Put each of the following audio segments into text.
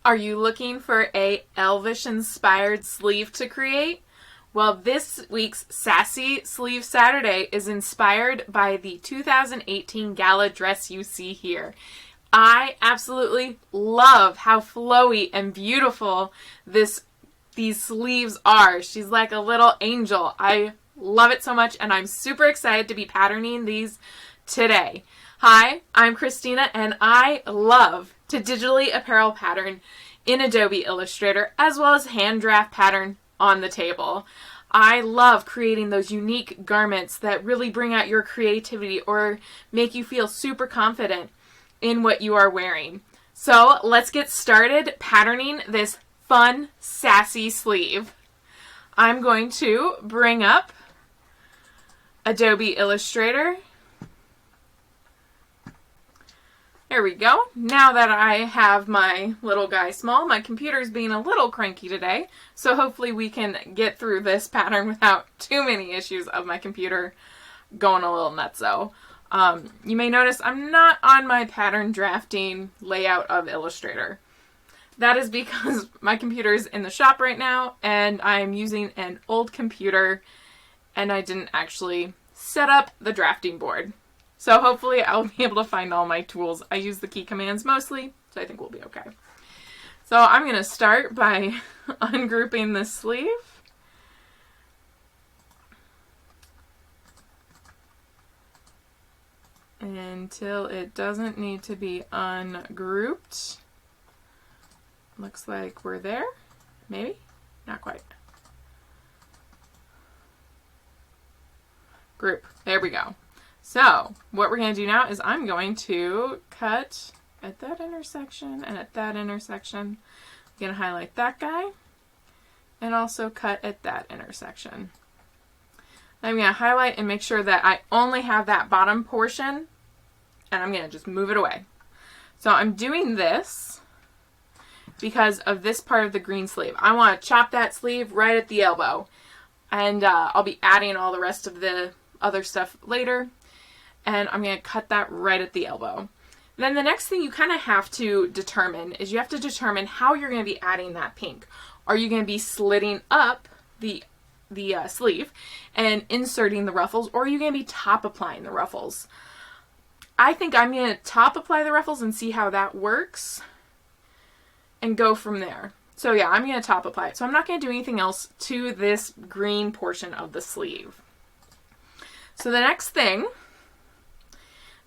Are you looking for a Elvish inspired sleeve to create? Well, this week's Sassy Sleeve Saturday is inspired by the 2018 gala dress you see here. I absolutely love how flowy and beautiful these sleeves are. She's like a little angel. I love it so much, and I'm super excited to be patterning these today. Hi, I'm Christina, and I love to digitally apparel pattern in Adobe Illustrator, as well as hand draft pattern on the table. I love creating those unique garments that really bring out your creativity or make you feel super confident in what you are wearing. So let's get started patterning this fun, sassy sleeve. I'm going to bring up Adobe Illustrator. There we go. Now that I have my little guy small, my computer's being a little cranky today, so hopefully we can get through this pattern without too many issues of my computer going a little nutso. You may notice I'm not on my pattern drafting layout of Illustrator. That is because my computer is in the shop right now, and I'm using an old computer, and I didn't actually set up the drafting board. So hopefully I'll be able to find all my tools. I use the key commands mostly, so I think we'll be okay. So I'm going to start by ungrouping the sleeve. Until it doesn't need to be ungrouped. Looks like we're there. Maybe? Not quite. Group. There we go. So what we're going to do now is I'm going to cut at that intersection and at that intersection. I'm going to highlight that guy and also cut at that intersection. I'm going to highlight and make sure that I only have that bottom portion, and I'm going to just move it away. So I'm doing this because of this part of the green sleeve. I want to chop that sleeve right at the elbow, and I'll be adding all the rest of the other stuff later. And I'm going to cut that right at the elbow. Then the next thing you kind of have to determine is you have to determine how you're going to be adding that pink. Are you going to be slitting up the sleeve and inserting the ruffles, or are you going to be top applying the ruffles? I think I'm going to top apply the ruffles and see how that works and go from there. So yeah, I'm going to top apply it. So I'm not going to do anything else to this green portion of the sleeve. So the next thing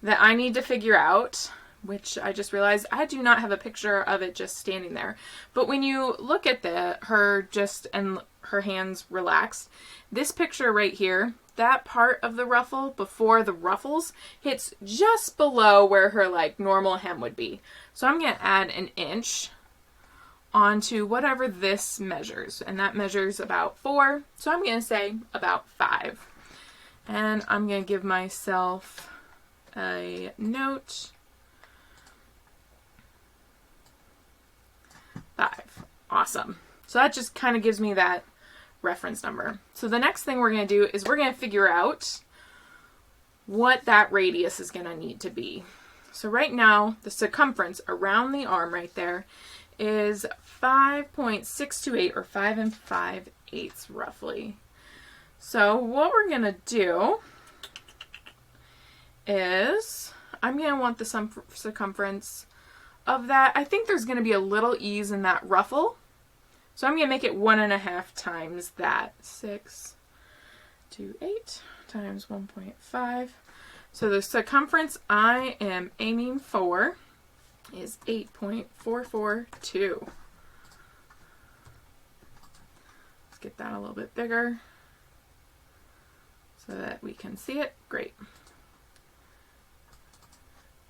that I need to figure out, which I just realized I do not have a picture of it just standing there, but when you look at her hands relaxed, this picture right here, that part of the ruffle before the ruffles hits just below where her like normal hem would be. So I'm going to add an inch onto whatever this measures, and that measures about 4, so I'm going to say about 5. And I'm going to give myself a note. 5. Awesome. So that just kind of gives me that reference number. So the next thing we're going to do is we're going to figure out what that radius is going to need to be. So right now, the circumference around the arm right there is 5.628 or 5 5/8 roughly. So what we're going to do is I'm going to want the circumference of that. I think there's going to be a little ease in that ruffle. So I'm going to make it 1.5 times that. 6 to 8 times 1.5. So the circumference I am aiming for is 8.442. Let's get that a little bit bigger so that we can see it. Great.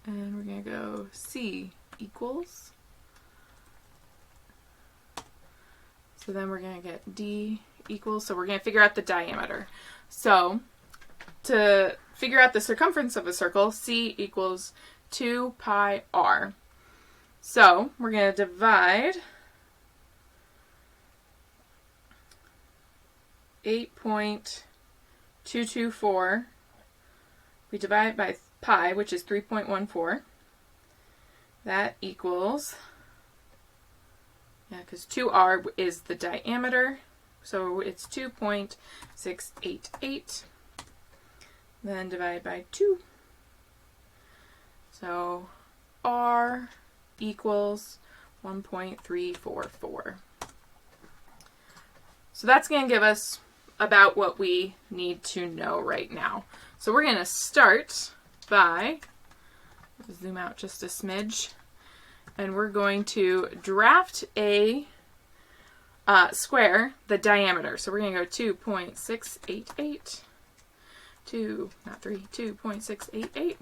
And we're going to go C equals. So then we're going to get D equals. So we're going to figure out the diameter. So to figure out the circumference of a circle, C equals 2 pi r. So we're going to divide 8.224. We divide by pi, which is 3.14. That equals Yeah, because 2r is the diameter, so it's 2.688. Then divide by 2. So r equals 1.344. So that's going to give us about what we need to know right now. So we're going to start by, zoom out just a smidge, and we're going to draft a square, the diameter. So we're going to go 2.688, 2.688.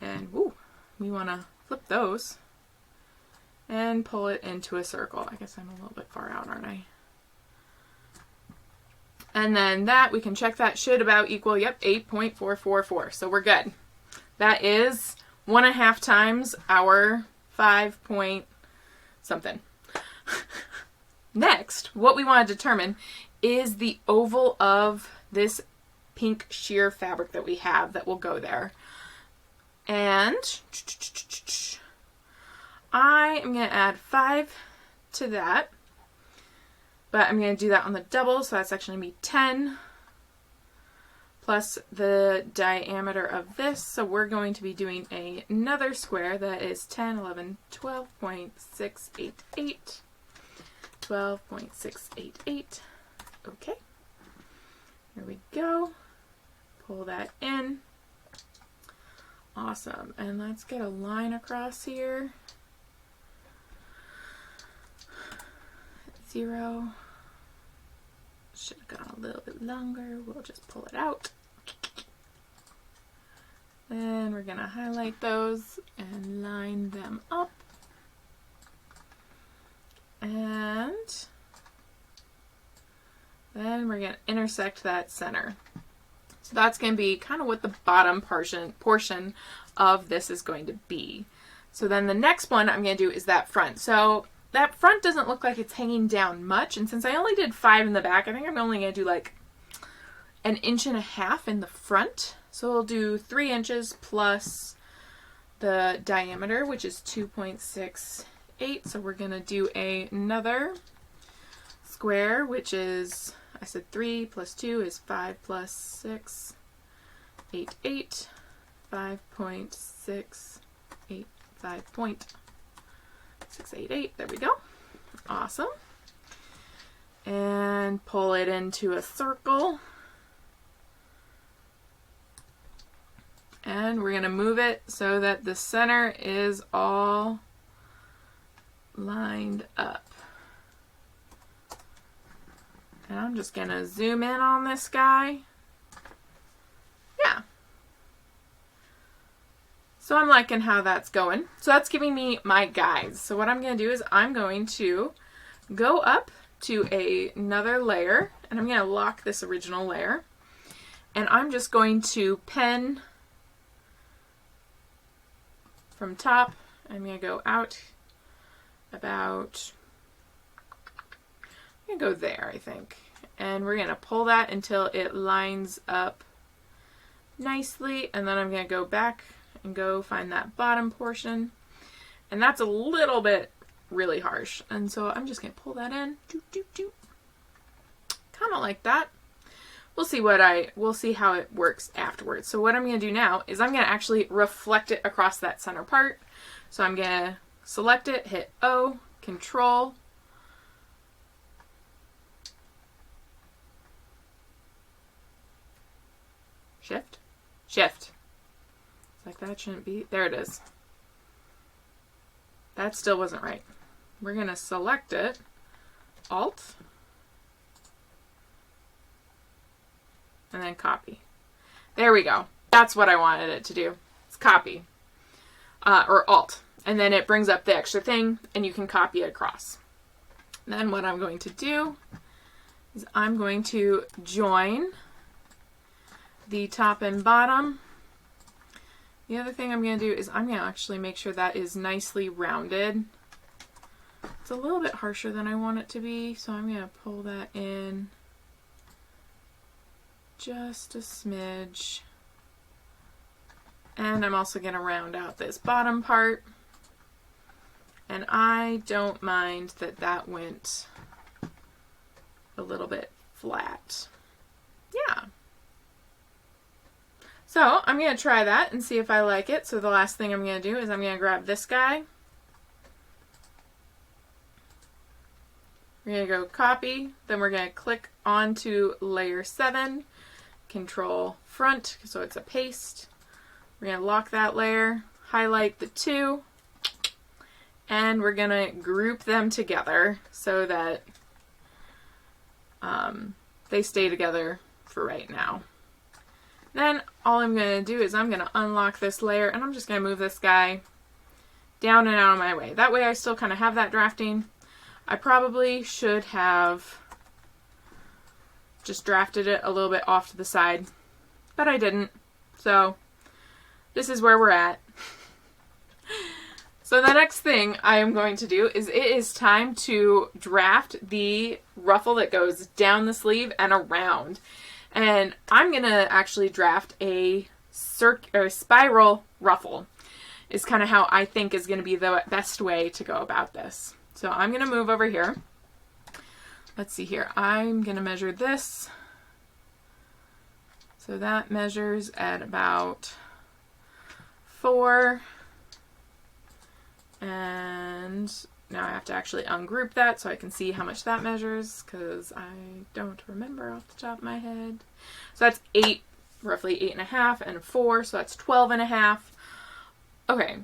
And woo, we want to flip those and pull it into a circle. I guess I'm a little bit far out, aren't I? And then that, we can check that, should about equal, yep, 8.444. So we're good. That is 1.5 times our 5 point something. Next, what we want to determine is the oval of this pink sheer fabric that we have that will go there. And I am going to add 5 to that, but I'm going to do that on the double, so that's actually going to be 10 plus the diameter of this. So we're going to be doing another square that is 10, 11, 12.688. 12.688. Okay, here we go. Pull that in. Awesome. And let's get a line across here. 0. Should have gone a little bit longer. We'll just pull it out. Then we're going to highlight those and line them up. And then we're going to intersect that center. So that's going to be kind of what the bottom portion of this is going to be. So then the next one I'm going to do is that front. So that front doesn't look like it's hanging down much. And since I only did 5 in the back, I think I'm only going to do like 1.5 inches in the front. So we'll do 3 inches plus the diameter, which is 2.68. So we're going to do another square, which is, I said 3 plus 2 is 5 plus 6, 8, 8, 5.688, 5.688, there we go. Awesome. And pull it into a circle. And we're going to move it so that the center is all lined up. And I'm just going to zoom in on this guy. Yeah. So I'm liking how that's going. So that's giving me my guides. So what I'm going to do is I'm going to go up to another layer, and I'm going to lock this original layer. And I'm just going to pen from top. I'm going to go out about, I'm going to go there, I think. And we're going to pull that until it lines up nicely. And then I'm going to go back and go find that bottom portion. And that's a little bit really harsh. And so I'm just going to pull that in. Kind of like that. We'll see how it works afterwards. So what I'm going to do now is I'm going to actually reflect it across that center part. So I'm going to select it, hit O, Control, Shift. It's like that shouldn't be. There it is. That still wasn't right. We're going to select it, Alt, and then copy. There we go. That's what I wanted it to do. It's copy. Or Alt. And then it brings up the extra thing, and you can copy it across. Then what I'm going to do is I'm going to join the top and bottom. The other thing I'm going to do is I'm going to actually make sure that is nicely rounded. It's a little bit harsher than I want it to be, so I'm going to pull that in just a smidge. And I'm also going to round out this bottom part. And And I don't mind that that went a little bit flat. Yeah. So I'm going to try that and see if I like it. So the last thing I'm going to do is I'm going to grab this guy. We're going to go copy. Then we're going to click onto layer 7. Control front so it's a paste. We're going to lock that layer. Highlight the 2. And we're going to group them together so that they stay together for right now. Then all I'm going to do is I'm going to unlock this layer and I'm just going to move this guy down and out of my way. That way I still kind of have that drafting. I probably should have just drafted it a little bit off to the side, but I didn't. So this is where we're at. So the next thing I am going to do is it is time to draft the ruffle that goes down the sleeve and around. And I'm going to actually draft a spiral ruffle is kind of how I think is going to be the best way to go about this. So I'm going to move over here. Let's see here. I'm going to measure this. So that measures at about 4. And now I have to actually ungroup that so I can see how much that measures because I don't remember off the top of my head. So that's 8, roughly 8.5 and 4, so that's 12.5. Okay,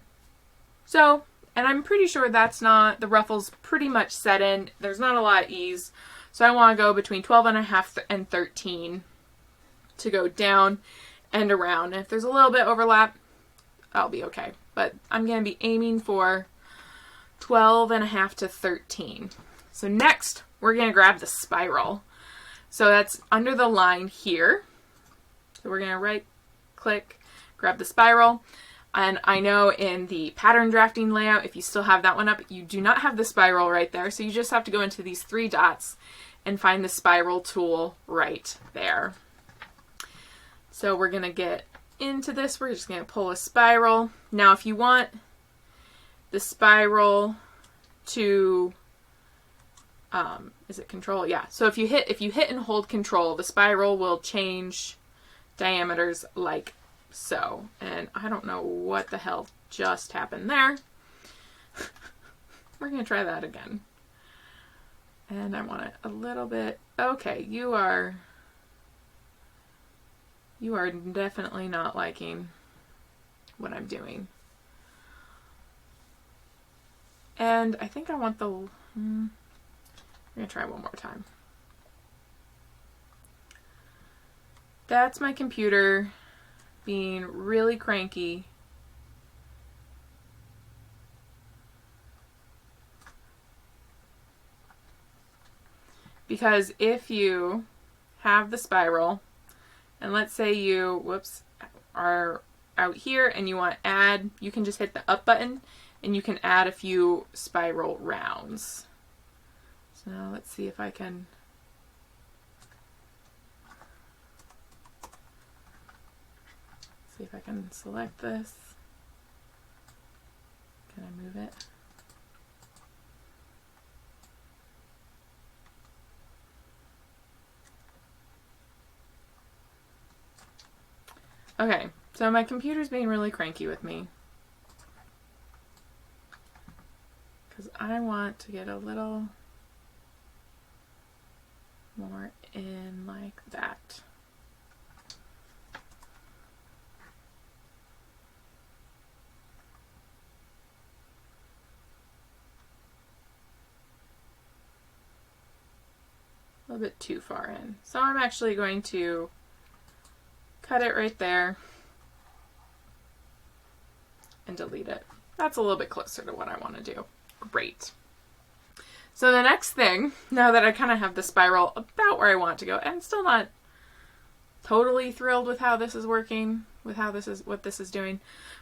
so, and I'm pretty sure that's not, the ruffle's pretty much set in. There's not a lot of ease. So I want to go between 12.5 and 13 to go down and around. And if there's a little bit overlap, I'll be okay. But I'm going to be aiming for 12.5 to 13. So next, we're going to grab the spiral. So that's under the line here. So we're going to right click, grab the spiral. And I know in the pattern drafting layout, if you still have that one up, you do not have the spiral right there. So you just have to go into these 3 dots and find the spiral tool right there. So we're going to get into this. We're just going to pull a spiral. Now if you want the spiral to is it control? Yeah. So if you hit and hold control, the spiral will change diameters like so. And I don't know what the hell just happened there. We're going to try that again. And I want it a little bit. Okay, you are definitely not liking what I'm doing. And I think I want the, I'm going to try one more time. That's my computer being really cranky. Because if you have the spiral, and let's say you, are out here and you want to add, you can just hit the up button and you can add a few spiral rounds. So now let's see if I can select this. Can I move it? Okay, so my computer's being really cranky with me. Because I want to get a little more in like that. A little bit too far in. So I'm actually going to cut it right there and delete it. That's a little bit closer to what I want to do. Great. So the next thing, now that I kind of have the spiral about where I want to go, and I'm still not totally thrilled with how this is working, with how this is, what this is doing,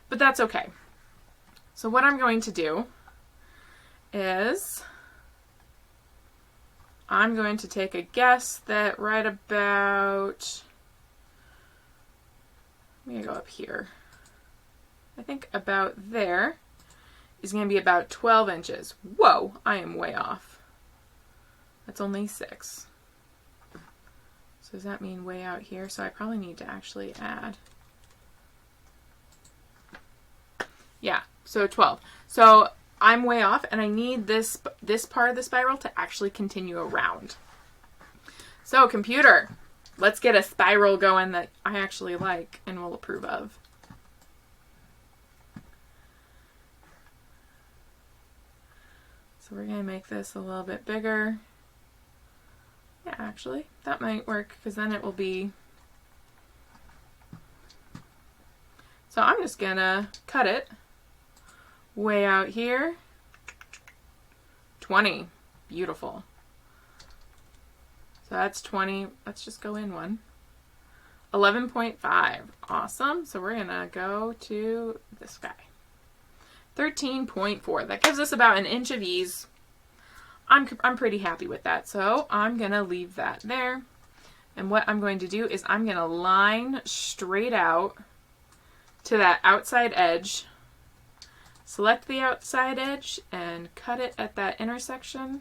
but that's okay. So what I'm going to do is I'm going to take a guess that right about, I'm going to go up here. I think about there is going to be about 12 inches. Whoa, I am way off. That's only 6. So does that mean way out here? So I probably need to actually add. Yeah, so 12. So I'm way off, and I need this part of the spiral to actually continue around. So computer, let's get a spiral going that I actually like and will approve of. So we're going to make this a little bit bigger. Yeah, actually, that might work, because then it will be... So I'm just going to cut it way out here. 20. Beautiful. So that's 20. Let's just go in one. 11.5. Awesome. So we're going to go to this guy. 13.4. That gives us about an inch of ease. I'm pretty happy with that. So I'm going to leave that there. And what I'm going to do is I'm going to line straight out to that outside edge. Select the outside edge and cut it at that intersection.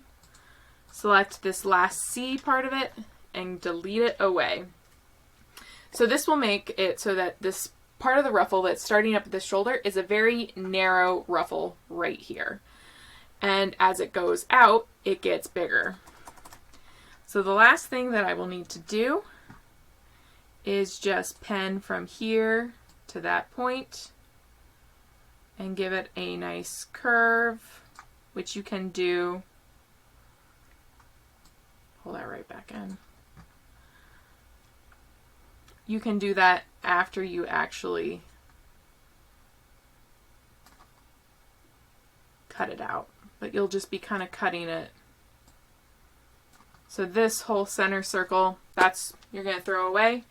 Select this last C part of it and delete it away. So this will make it so that this part of the ruffle that's starting up at the shoulder is a very narrow ruffle right here. And as it goes out, it gets bigger. So the last thing that I will need to do is just pen from here to that point and give it a nice curve, which you can do. Pull that right back in. You can do that after you actually cut it out, but you'll just be kind of cutting it. So this whole center circle, that's you're going to throw away,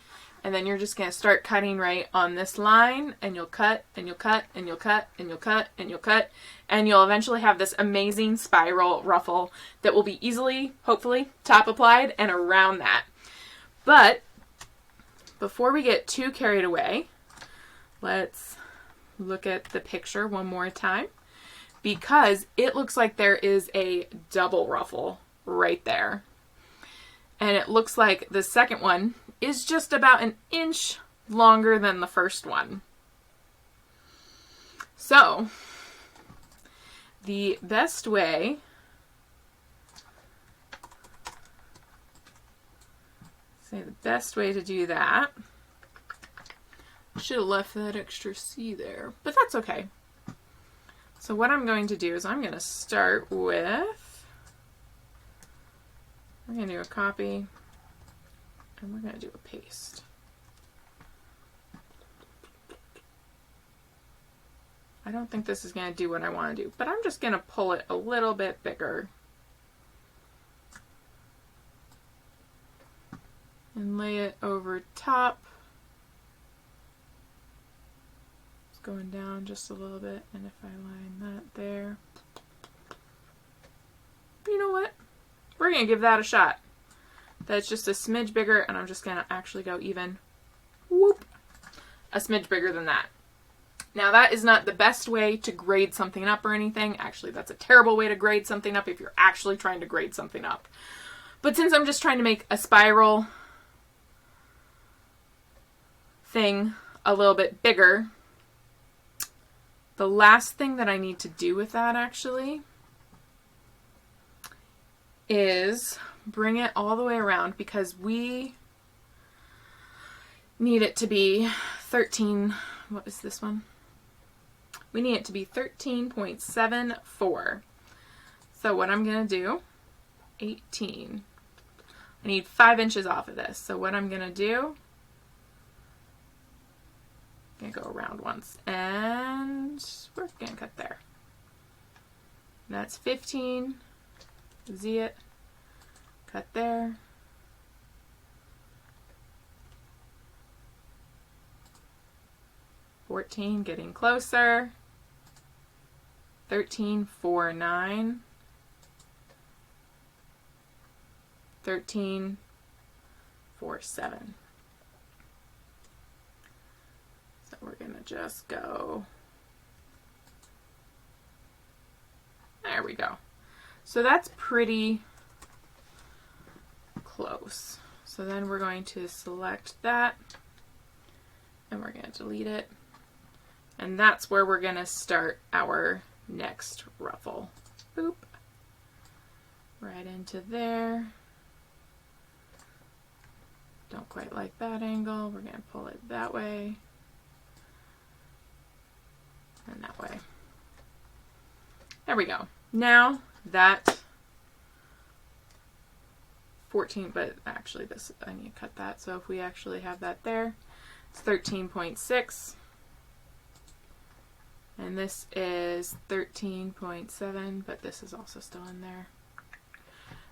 and then you're just going to start cutting right on this line, and you'll cut, and you'll cut, and you'll cut, and you'll cut, and you'll cut, and you'll eventually have this amazing spiral ruffle that will be easily, hopefully, top applied and around that. But before we get too carried away, let's look at the picture one more time, because it looks like there is a double ruffle right there. And it looks like the second one is just about an inch longer than the first one. So the best way to do that, I should have left that extra C there, but that's okay. So what I'm going to do is I'm going to start with, we're going to do a copy, and we're going to do a paste. I don't think this is going to do what I want to do, but I'm just going to pull it a little bit bigger. And lay it over top. It's going down just a little bit, and if I line that there, you know what? We're going to give that a shot. That's just a smidge bigger, and I'm just going to actually go even, whoop, a smidge bigger than that. Now that is not the best way to grade something up or anything. Actually, that's a terrible way to grade something up if you're actually trying to grade something up. But since I'm just trying to make a spiral thing a little bit bigger, the last thing that I need to do with that actually is bring it all the way around, because we need it to be 13, what is this one? We need it to be 13.74. So what I'm going to do, 18. I need 5 inches off of this. So what I'm going to do, I'm going to go around once, and we're going to cut there. That's 15. Z it. Cut there. $14, getting closer. 13.49. 13.47. So we're gonna just go There we go. So that's pretty close. So then we're going to select that and we're going to delete it. And that's where we're going to start our next ruffle. Boop. Right into there. Don't quite like that angle. We're going to pull it that way. And that way. There we go. Now that 14, but actually this, I need to cut that. So if we actually have that there, it's 13.6. And this is 13.7, but this is also still in there.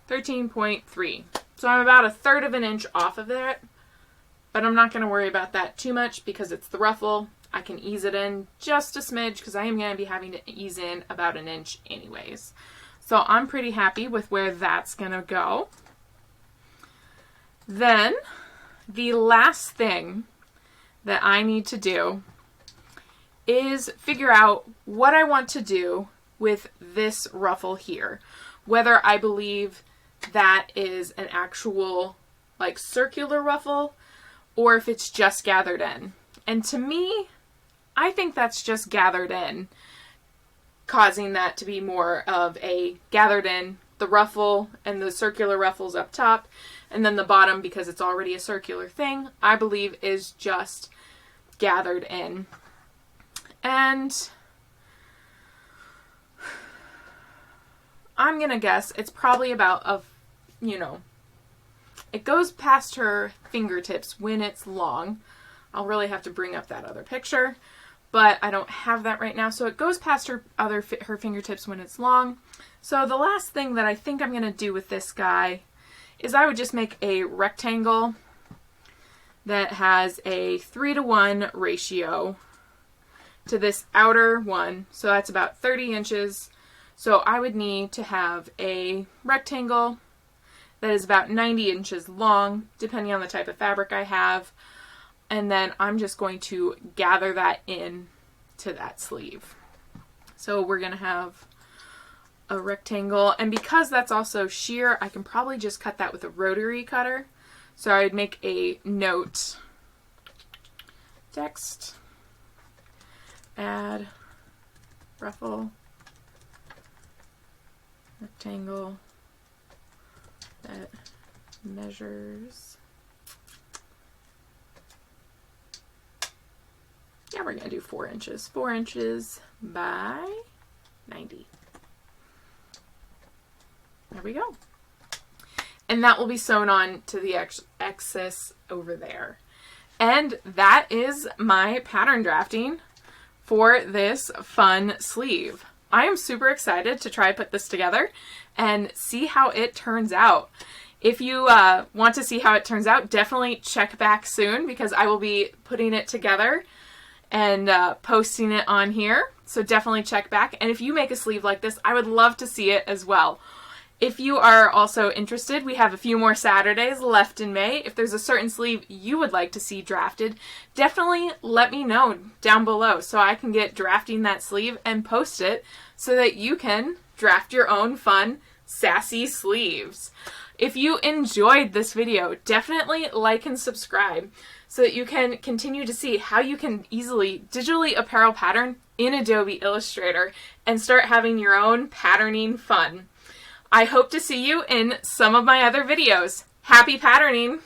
13.3. So I'm about 1/3 of an inch off of it, but I'm not going to worry about that too much because it's the ruffle. I can ease it in just a smidge because I am going to be having to ease in about 1 inch anyways. So I'm pretty happy with where that's going to go. Then the last thing that I need to do is figure out what I want to do with this ruffle here. Whether I believe that is an actual like circular ruffle or if it's just gathered in. And to me, I think that's just gathered in, causing that to be more of a gathered in, the ruffle and the circular ruffles up top, and then the bottom, because it's already a circular thing, I believe is just gathered in. And I'm going to guess it's probably about it goes past her fingertips when it's long. I'll really have to bring up that other picture, but I don't have that right now. So it goes past her fingertips when it's long. So the last thing that I think I'm going to do with this guy is I would just make a rectangle that has a 3:1 ratio to this outer one. So that's about 30 inches. So I would need to have a rectangle that is about 90 inches long, depending on the type of fabric I have. And then I'm just going to gather that in to that sleeve. So we're going to have a rectangle. And because that's also sheer, I can probably just cut that with a rotary cutter. So I would make a note, text, add, ruffle, rectangle that measures, yeah, we're going to do 4 inches. 4 inches by 90. There we go. And that will be sewn on to the excess over there. And that is my pattern drafting for this fun sleeve. I am super excited to try put this together and see how it turns out. If you want to see how it turns out, definitely check back soon because I will be putting it together and posting it on here. So definitely check back. And if you make a sleeve like this, I would love to see it as well. If you are also interested, we have a few more Saturdays left in May. If there's a certain sleeve you would like to see drafted, definitely let me know down below so I can get drafting that sleeve and post it so that you can draft your own fun, sassy sleeves. If you enjoyed this video, definitely like and subscribe so that you can continue to see how you can easily digitally apparel pattern in Adobe Illustrator and start having your own patterning fun. I hope to see you in some of my other videos. Happy patterning!